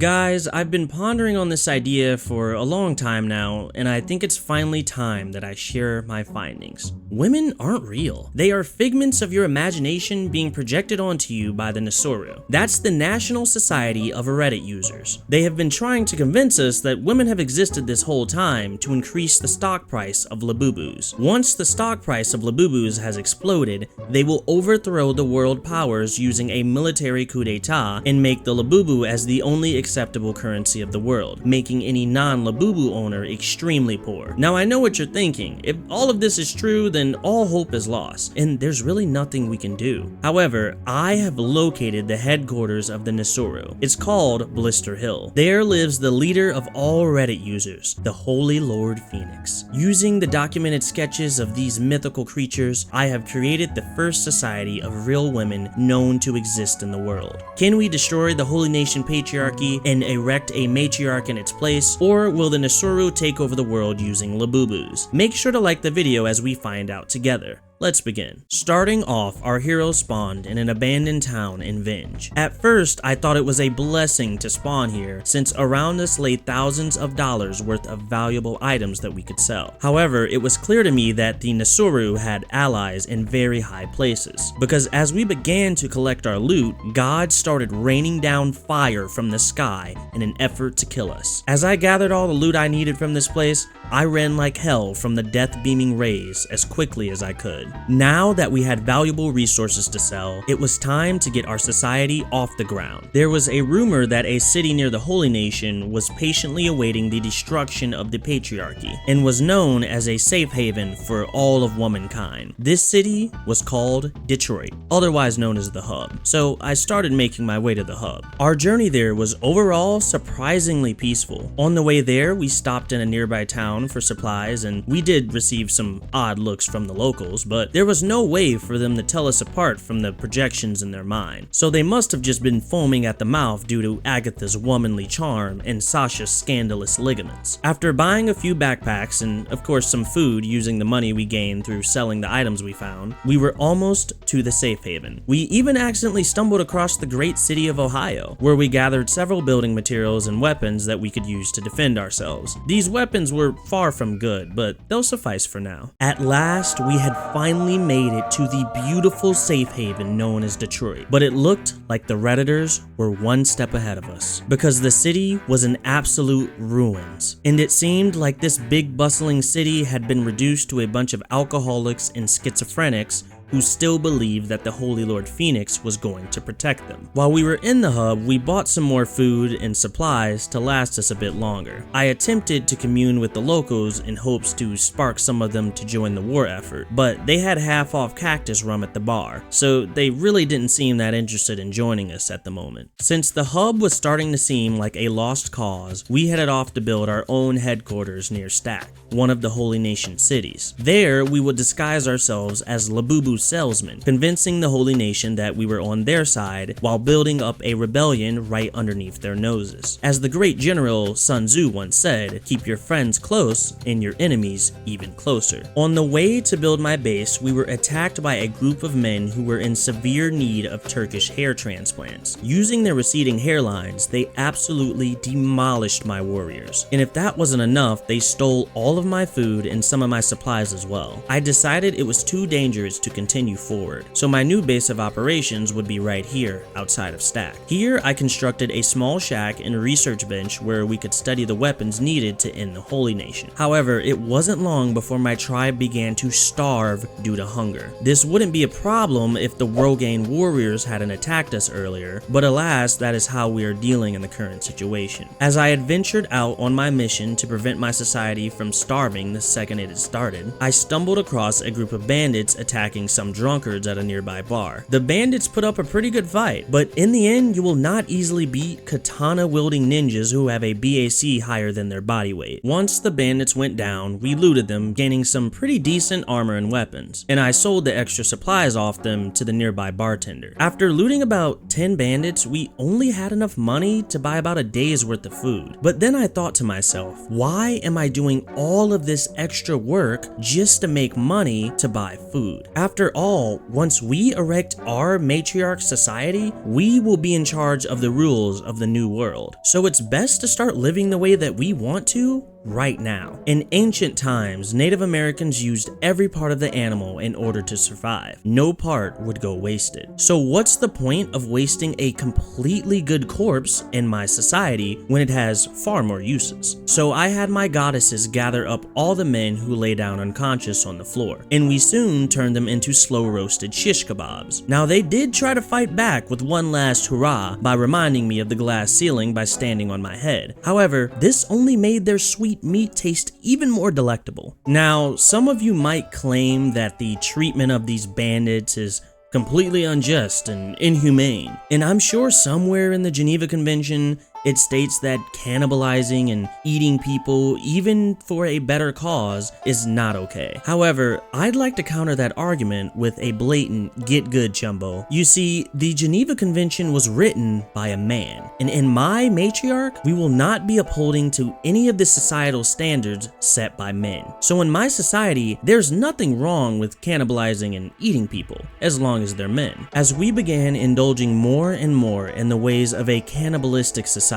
Guys, I've been pondering on this idea for a long time now, and I think it's finally time that I share my findings. Women aren't real. They are figments of your imagination being projected onto you by the Nesoru. That's the National Society of Reddit Users. They have been trying to convince us that women have existed this whole time to increase the stock price of Labubus. Once the stock price of Labubus has exploded, they will overthrow the world powers using a military coup d'etat and make the Labubu as the only acceptable currency of the world, making any non-Labubu owner extremely poor. Now I know what you're thinking. If all of this is true, then all hope is lost, and there's really nothing we can do. However, I have located the headquarters of the Nesoru. It's called Blister Hill. There lives the leader of all Reddit users, the Holy Lord Phoenix. Using the documented sketches of these mythical creatures, I have created the first society of real women known to exist in the world. Can we destroy the Holy Nation Patriarchy and erect a matriarch in its place, or will the Nesoru take over the world using Labubus? Make sure to like the video as we find out together. Let's begin. Starting off, our hero spawned in an abandoned town in Venge. At first, I thought it was a blessing to spawn here, since around us lay thousands of dollars worth of valuable items that we could sell. However, it was clear to me that the Nesoru had allies in very high places, because as we began to collect our loot, God started raining down fire from the sky in an effort to kill us. As I gathered all the loot I needed from this place, I ran like hell from the death-beaming rays as quickly as I could. Now that we had valuable resources to sell, it was time to get our society off the ground. There was a rumor that a city near the Holy Nation was patiently awaiting the destruction of the Patriarchy, and was known as a safe haven for all of womankind. This city was called Detroit, otherwise known as the Hub, so I started making my way to the Hub. Our journey there was overall surprisingly peaceful. On the way there, we stopped in a nearby town for supplies, and we did receive some odd looks from the locals, but there was no way for them to tell us apart from the projections in their mind, so they must have just been foaming at the mouth due to Agatha's womanly charm and Sasha's scandalous ligaments. After buying a few backpacks and of course some food using the money we gained through selling the items we found, we were almost to the safe haven. We even accidentally stumbled across the great city of Ohio, where we gathered several building materials and weapons that we could use to defend ourselves. These weapons were far from good, but they'll suffice for now. At last, we had finally made it to the beautiful safe haven known as Detroit, but it looked like the Redditors were one step ahead of us, because the city was in absolute ruins, and it seemed like this big bustling city had been reduced to a bunch of alcoholics and schizophrenics who still believed that the Holy Lord Phoenix was going to protect them. While we were in the hub, we bought some more food and supplies to last us a bit longer. I attempted to commune with the locals in hopes to spark some of them to join the war effort, but they had half-off cactus rum at the bar, so they really didn't seem that interested in joining us at the moment. Since the hub was starting to seem like a lost cause, we headed off to build our own headquarters near Stack, one of the Holy Nation cities. There, we would disguise ourselves as Labubu salesmen, convincing the Holy Nation that we were on their side while building up a rebellion right underneath their noses. As the great general Sun Tzu once said, keep your friends close and your enemies even closer. On the way to build my base, we were attacked by a group of men who were in severe need of Turkish hair transplants. Using their receding hairlines, they absolutely demolished my warriors. And if that wasn't enough, they stole all of my food and some of my supplies as well. I decided it was too dangerous to continue forward, so my new base of operations would be right here, outside of Stack. Here, I constructed a small shack and research bench where we could study the weapons needed to end the Holy Nation. However, it wasn't long before my tribe began to starve due to hunger. This wouldn't be a problem if the Rogaine warriors hadn't attacked us earlier, but alas, that is how we are dealing in the current situation. As I had ventured out on my mission to prevent my society from starving the second it had started, I stumbled across a group of bandits attacking some drunkards at a nearby bar. The bandits put up a pretty good fight, but in the end, you will not easily beat katana-wielding ninjas who have a BAC higher than their body weight. Once the bandits went down, we looted them, gaining some pretty decent armor and weapons, and I sold the extra supplies off them to the nearby bartender. After looting about 10 bandits, we only had enough money to buy about a day's worth of food. But then I thought to myself, why am I doing all all of this extra work just to make money to buy food. After all, once we erect our matriarch society, we will be in charge of the rules of the new world. So it's best to start living the way that we want to right now. In ancient times, Native Americans used every part of the animal in order to survive. No part would go wasted. So what's the point of wasting a completely good corpse in my society when it has far more uses? So I had my goddesses gather up all the men who lay down unconscious on the floor, and we soon turned them into slow roasted shish kebabs. Now they did try to fight back with one last hurrah by reminding me of the glass ceiling by standing on my head. However, this only made their sweet meat taste even more delectable. Now, some of you might claim that the treatment of these bandits is completely unjust and inhumane, and I'm sure somewhere in the Geneva Convention it states that cannibalizing and eating people, even for a better cause, is not okay. However, I'd like to counter that argument with a blatant get good, chumbo. You see, the Geneva Convention was written by a man, and in my matriarch, we will not be upholding to any of the societal standards set by men. So in my society, there's nothing wrong with cannibalizing and eating people, as long as they're men. As we began indulging more and more in the ways of a cannibalistic society,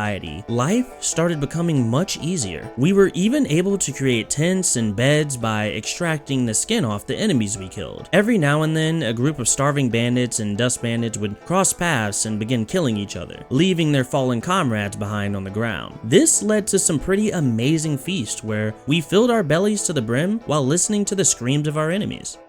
life started becoming much easier. We were even able to create tents and beds by extracting the skin off the enemies we killed. Every now and then, a group of starving bandits and dust bandits would cross paths and begin killing each other, leaving their fallen comrades behind on the ground. This led to some pretty amazing feasts where we filled our bellies to the brim while listening to the screams of our enemies.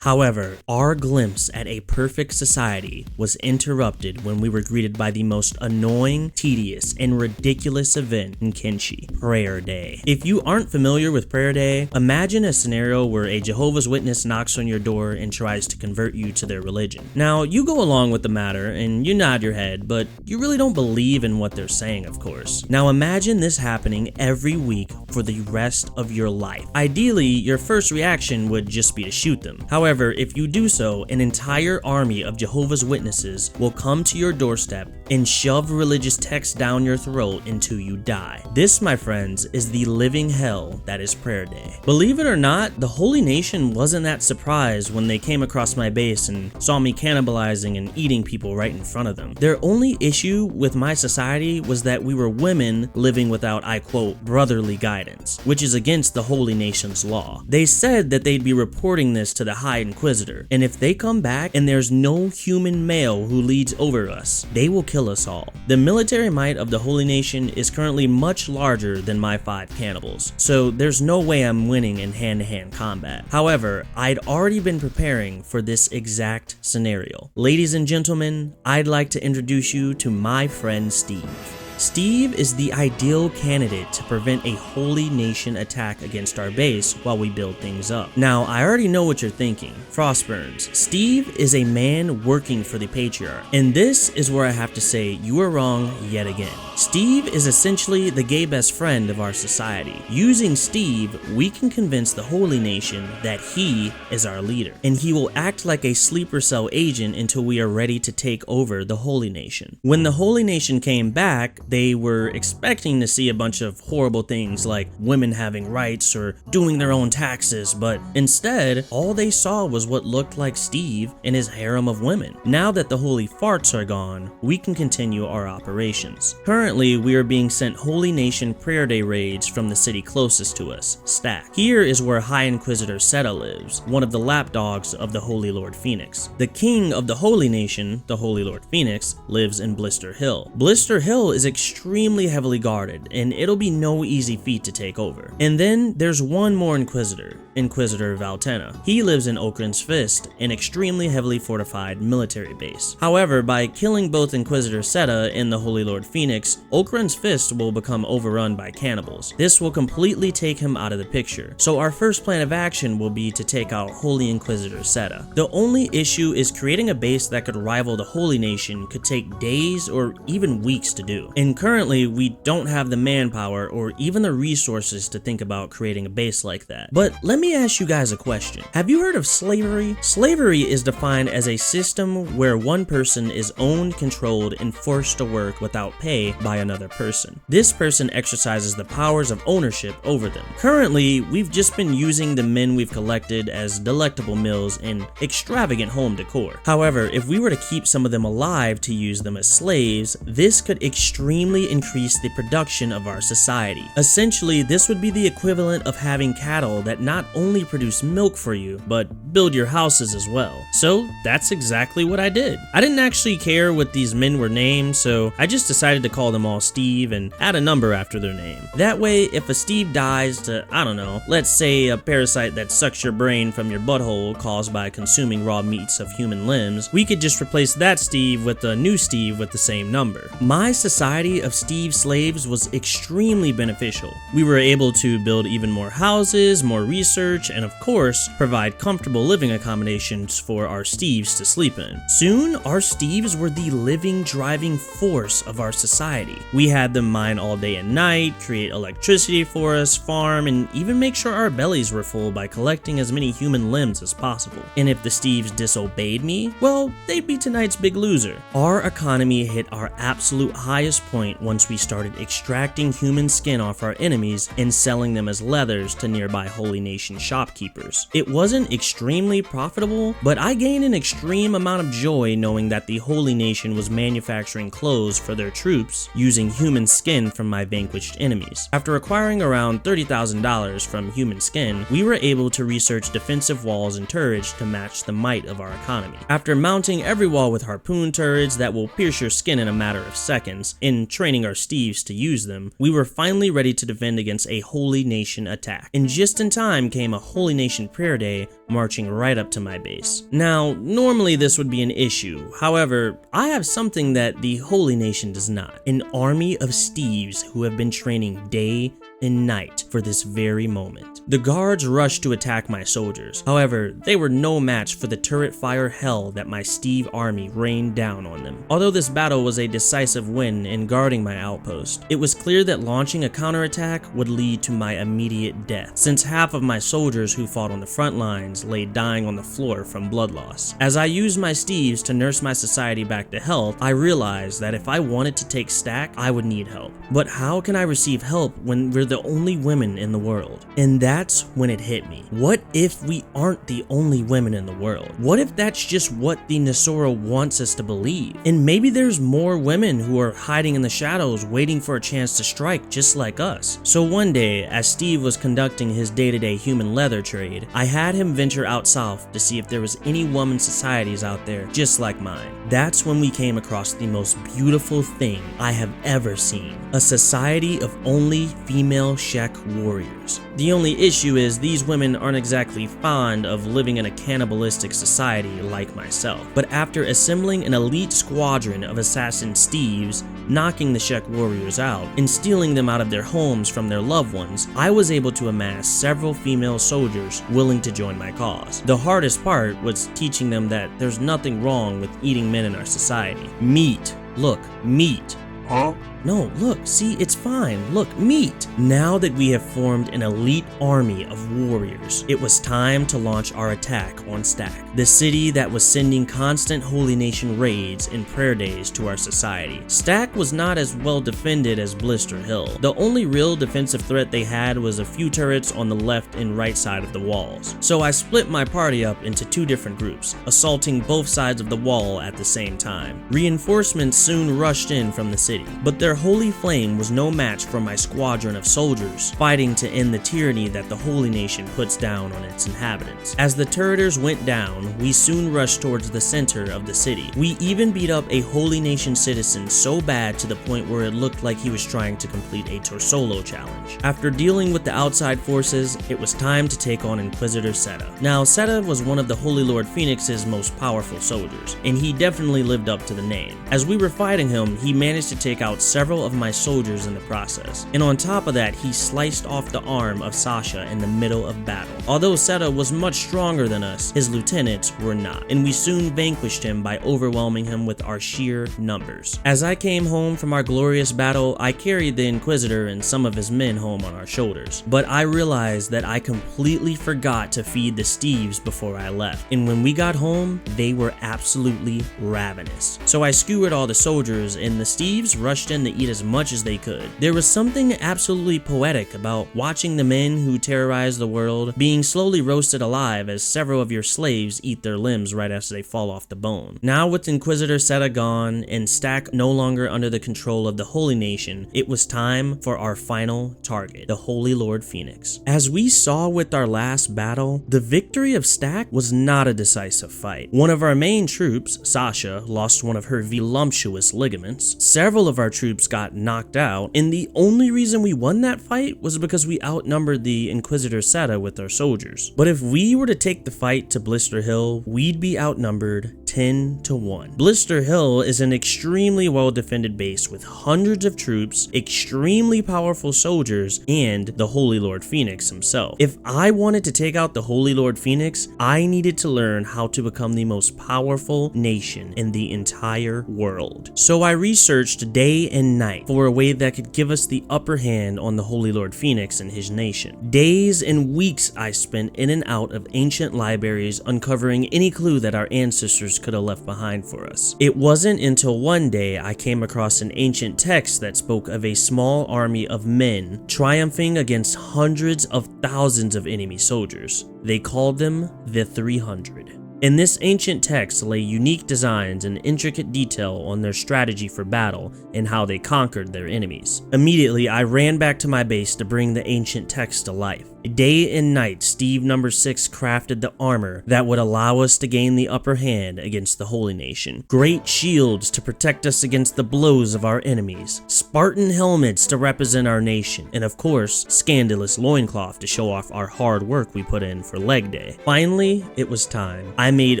However, our glimpse at a perfect society was interrupted when we were greeted by the most annoying, tedious, and ridiculous event in Kenshi, Prayer Day. If you aren't familiar with Prayer Day, imagine a scenario where a Jehovah's Witness knocks on your door and tries to convert you to their religion. Now, you go along with the matter and you nod your head, but you really don't believe in what they're saying, of course. Now imagine this happening every week for the rest of your life. Ideally, your first reaction would just be to shoot them. However, if you do so, an entire army of Jehovah's Witnesses will come to your doorstep and shove religious texts down your throat until you die. This, my friends, is the living hell that is Prayer Day. Believe it or not, the Holy Nation wasn't that surprised when they came across my base and saw me cannibalizing and eating people right in front of them. Their only issue with my society was that we were women living without, I quote, brotherly guidance, which is against the Holy Nation's law. They said that they'd be reporting this to the High Inquisitor, and if they come back and there's no human male who leads over us, they will kill us all. The military might of the Holy Nation is currently much larger than my 5 cannibals, so there's no way I'm winning in hand-to-hand combat. However, I'd already been preparing for this exact scenario. Ladies and gentlemen, I'd like to introduce you to my friend Steve. Steve is the ideal candidate to prevent a Holy Nation attack against our base while we build things up. Now, I already know what you're thinking. Frostburns. Steve is a man working for the Patriarch, and this is where I have to say you are wrong yet again. Steve is essentially the gay best friend of our society. Using Steve, we can convince the Holy Nation that he is our leader, and he will act like a sleeper cell agent until we are ready to take over the Holy Nation. When the Holy Nation came back, they were expecting to see a bunch of horrible things like women having rights or doing their own taxes, but instead, all they saw was what looked like Steve and his harem of women. Now that the holy farts are gone, we can continue our operations. Currently, we are being sent Holy Nation Prayer Day raids from the city closest to us, Stack. Here is where High Inquisitor Seta lives, one of the lapdogs of the Holy Lord Phoenix. The king of the Holy Nation, the Holy Lord Phoenix, lives in Blister Hill. Blister Hill is extremely heavily guarded, and it'll be no easy feat to take over. And then there's one more Inquisitor, Inquisitor Valtena. He lives in Okran's Fist, an extremely heavily fortified military base. However, by killing both Inquisitor Seta and the Holy Lord Phoenix, Okran's Fist will become overrun by cannibals. This will completely take him out of the picture. So our first plan of action will be to take out Holy Inquisitor Seta. The only issue is creating a base that could rival the Holy Nation could take days or even weeks to do. and currently we don't have the manpower or even the resources to think about creating a base like that. But let me ask you guys a question. Have you heard of slavery? Slavery is defined as a system where one person is owned, controlled, and forced to work without pay by another person. This person exercises the powers of ownership over them. Currently, we've just been using the men we've collected as delectable meals and extravagant home decor. However, if we were to keep some of them alive to use them as slaves, this could extremely increase the production of our society. Essentially, this would be the equivalent of having cattle that not only produce milk for you, but build your houses as well. So that's exactly what I did. I didn't actually care what these men were named, so I just decided to call them all Steve and add a number after their name. That way, if a Steve dies to, I don't know, let's say a parasite that sucks your brain from your butthole caused by consuming raw meats of human limbs, we could just replace that Steve with a new Steve with the same number. My society of Steve slaves was extremely beneficial. We were able to build even more houses, more research, and of course, provide comfortable living accommodations for our Steves to sleep in. Soon, our Steves were the living, driving force of our society. We had them mine all day and night, create electricity for us, farm, and even make sure our bellies were full by collecting as many human limbs as possible. And if the Steves disobeyed me, well, they'd be tonight's big loser. Our economy hit our absolute highest point once we started extracting human skin off our enemies and selling them as leathers to nearby Holy Nation shopkeepers. It wasn't extremely profitable, but I gained an extreme amount of joy knowing that the Holy Nation was manufacturing clothes for their troops using human skin from my vanquished enemies. After acquiring around $30,000 from human skin, we were able to research defensive walls and turrets to match the might of our economy. After mounting every wall with harpoon turrets that will pierce your skin in a matter of seconds, and training our Steves to use them, we were finally ready to defend against a Holy Nation attack. And just in time came a Holy Nation prayer day marching right up to my base. Now, normally this would be an issue. However, I have something that the Holy Nation does not. An army of Steves who have been training day and night for this very moment. The guards rushed to attack my soldiers. However, they were no match for the turret fire hell that my Steve army rained down on them. Although this battle was a decisive win in guarding my outpost, it was clear that launching a counterattack would lead to my immediate death, since half of my soldiers who fought on the front lines lay dying on the floor from blood loss. As I used my Steves to nurse my society back to health, I realized that if I wanted to take Stack, I would need help. But how can I receive help when we're the only women in the world? And that's when it hit me. What if we aren't the only women in the world? What if that's just what the Nasora wants us to believe? And maybe there's more women who are hiding in the shadows waiting for a chance to strike just like us. So one day, as Steve was conducting his day-to-day human leather trade, I had him venture out south to see if there was any woman societies out there just like mine. That's when we came across the most beautiful thing I have ever seen. A society of only female Shek warriors. The only issue is these women aren't exactly fond of living in a cannibalistic society like myself. But after assembling an elite squadron of assassin Steves, knocking the Shek warriors out, and stealing them out of their homes from their loved ones, I was able to amass several female soldiers willing to join my cause. The hardest part was teaching them that there's nothing wrong with eating men in our society. Meat. Look, meat. Huh? No, look, see, it's fine. Look, meat. Now that we have formed an elite army of warriors, it was time to launch our attack on Stack, the city that was sending constant Holy Nation raids and prayer days to our society. Stack was not as well defended as Blister Hill. The only real defensive threat they had was a few turrets on the left and right side of the walls. So I split my party up into two different groups, assaulting both sides of the wall at the same time. Reinforcements soon rushed in from the city, but their holy flame was no match for my squadron of soldiers fighting to end the tyranny that the Holy Nation puts down on its inhabitants. As the turreters went down, we soon rushed towards the center of the city. We even beat up a Holy Nation citizen so bad to the point where it looked like he was trying to complete a Torsolo challenge. After dealing with the outside forces, it was time to take on Inquisitor Seta. Now, Seta was one of the Holy Lord Phoenix's most powerful soldiers, and he definitely lived up to the name. As we were fighting him, he managed to take out several of my soldiers in the process. And on top of that, he sliced off the arm of Sasha in the middle of battle. Although Seta was much stronger than us, his lieutenants were not, and we soon vanquished him by overwhelming him with our sheer numbers. As I came home from our glorious battle, I carried the Inquisitor and some of his men home on our shoulders. But I realized that I completely forgot to feed the Steves before I left, and when we got home, they were absolutely ravenous. So I skewered all the soldiers, and the Steves rushed in to eat as much as they could. There was something absolutely poetic about watching the men who terrorize the world being slowly roasted alive as several of your slaves eat their limbs right as they fall off the bone. Now with Inquisitor Seta gone and Stack no longer under the control of the Holy Nation, it was time for our final target, the Holy Lord Phoenix. As we saw with our last battle, the victory of Stack was not a decisive fight. One of our main troops, Sasha, lost one of her voluptuous ligaments. Several of our troops got knocked out, and the only reason we won that fight was because we outnumbered the Inquisitor Seta with our soldiers. But if we were to take the fight to Blister Hill, we'd be outnumbered 10-1. Blister Hill is an extremely well-defended base with hundreds of troops, extremely powerful soldiers, and the Holy Lord Phoenix himself. If I wanted to take out the Holy Lord Phoenix, I needed to learn how to become the most powerful nation in the entire world. So I researched day and night for a way that could give us the upper hand on the Holy Lord Phoenix and his nation. Days and weeks I spent in and out of ancient libraries uncovering any clue that our ancestors could have left behind for us. It wasn't until one day I came across an ancient text that spoke of a small army of men triumphing against hundreds of thousands of enemy soldiers. They called them the 300. In this ancient text lay unique designs and intricate detail on their strategy for battle and how they conquered their enemies. Immediately, I ran back to my base to bring the ancient text to life. Day and night, Steve No. 6 crafted the armor that would allow us to gain the upper hand against the Holy Nation. Great shields to protect us against the blows of our enemies, Spartan helmets to represent our nation, and of course, scandalous loincloth to show off our hard work we put in for leg day. Finally, it was time. I made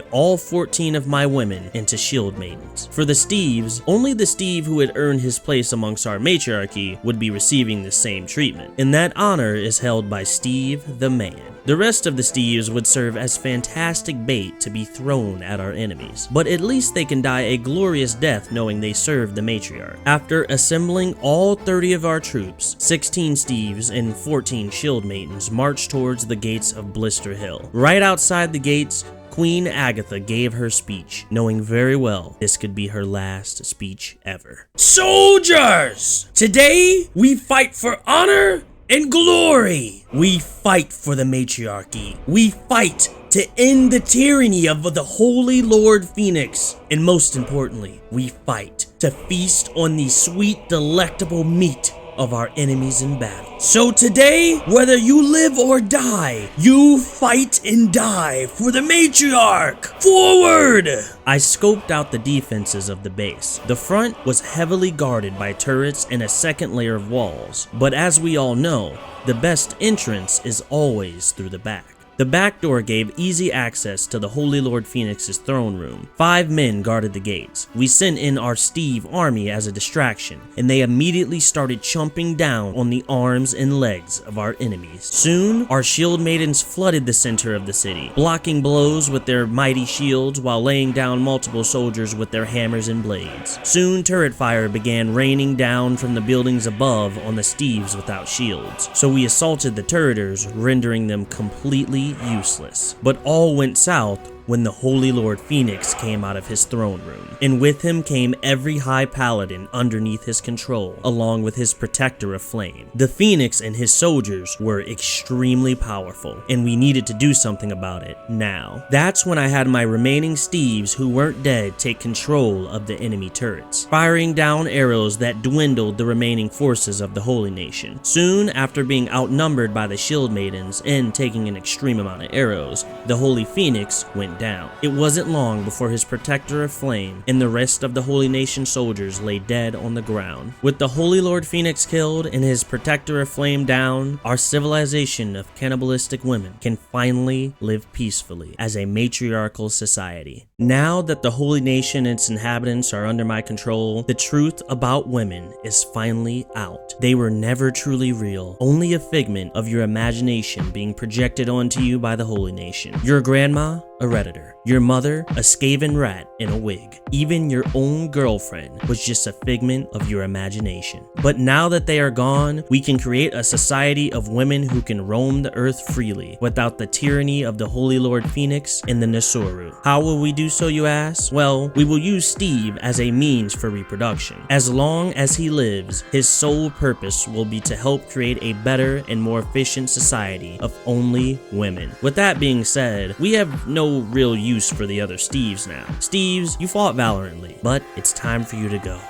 all 14 of my women into shield maidens. For the Steves, only the Steve who had earned his place amongst our matriarchy would be receiving the same treatment, and that honor is held by Steve the Man. The rest of the Steves would serve as fantastic bait to be thrown at our enemies, but at least they can die a glorious death knowing they served the Matriarch. After assembling all 30 of our troops, 16 Steves and 14 Shield Maidens marched towards the gates of Blister Hill. Right outside the gates, Queen Agatha gave her speech, knowing very well this could be her last speech ever. Soldiers! Today, we fight for honor and glory. We fight for the matriarchy. We fight to end the tyranny of the Holy Lord Phoenix. And most importantly, we fight to feast on the sweet, delectable meat of our enemies in battle. So today, whether you live or die, you fight and die for the matriarch. Forward! I scoped out the defenses of the base. The front was heavily guarded by turrets and a second layer of walls, but as we all know, the best entrance is always through the back. The back door gave easy access to the Holy Lord Phoenix's throne room. 5 men guarded the gates. We sent in our Steve army as a distraction, and they immediately started chomping down on the arms and legs of our enemies. Soon, our shield maidens flooded the center of the city, blocking blows with their mighty shields while laying down multiple soldiers with their hammers and blades. Soon, turret fire began raining down from the buildings above on the Steves without shields, so we assaulted the turreters, rendering them completely useless. But all went south when the Holy Lord Phoenix came out of his throne room, and with him came every high paladin underneath his control, along with his protector of flame. The Phoenix and his soldiers were extremely powerful, and we needed to do something about it now. That's when I had my remaining Steves who weren't dead take control of the enemy turrets, firing down arrows that dwindled the remaining forces of the Holy Nation. Soon after being outnumbered by the Shield Maidens and taking an extreme amount of arrows, the Holy Phoenix went came down. It wasn't long before his protector of flame and the rest of the Holy Nation soldiers lay dead on the ground. With the Holy Lord Phoenix killed and his protector of flame down, our civilization of cannibalistic women can finally live peacefully as a matriarchal society. Now that the Holy Nation and its inhabitants are under my control, the truth about women is finally out. They were never truly real, only a figment of your imagination being projected onto you by the Holy Nation. Your grandma, a redditor. Your mother, a skaven rat in a wig. Even your own girlfriend was just a figment of your imagination. But now that they are gone, we can create a society of women who can roam the earth freely without the tyranny of the Holy Lord Phoenix and the Nasoru. How will we do so, you ask? Well, we will use Steve as a means for reproduction. As long as he lives, his sole purpose will be to help create a better and more efficient society of only women. With that being said, we have no real use for the other Steves now. Steves, you fought valiantly, but it's time for you to go.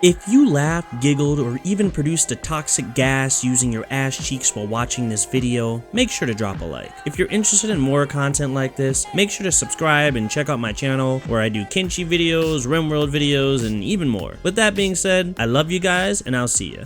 If you laughed, giggled, or even produced a toxic gas using your ass cheeks while watching this video, make sure to drop a like. If you're interested in more content like this, make sure to subscribe and check out my channel where I do Kenshi videos, RimWorld videos, and even more. With that being said, I love you guys and I'll see ya.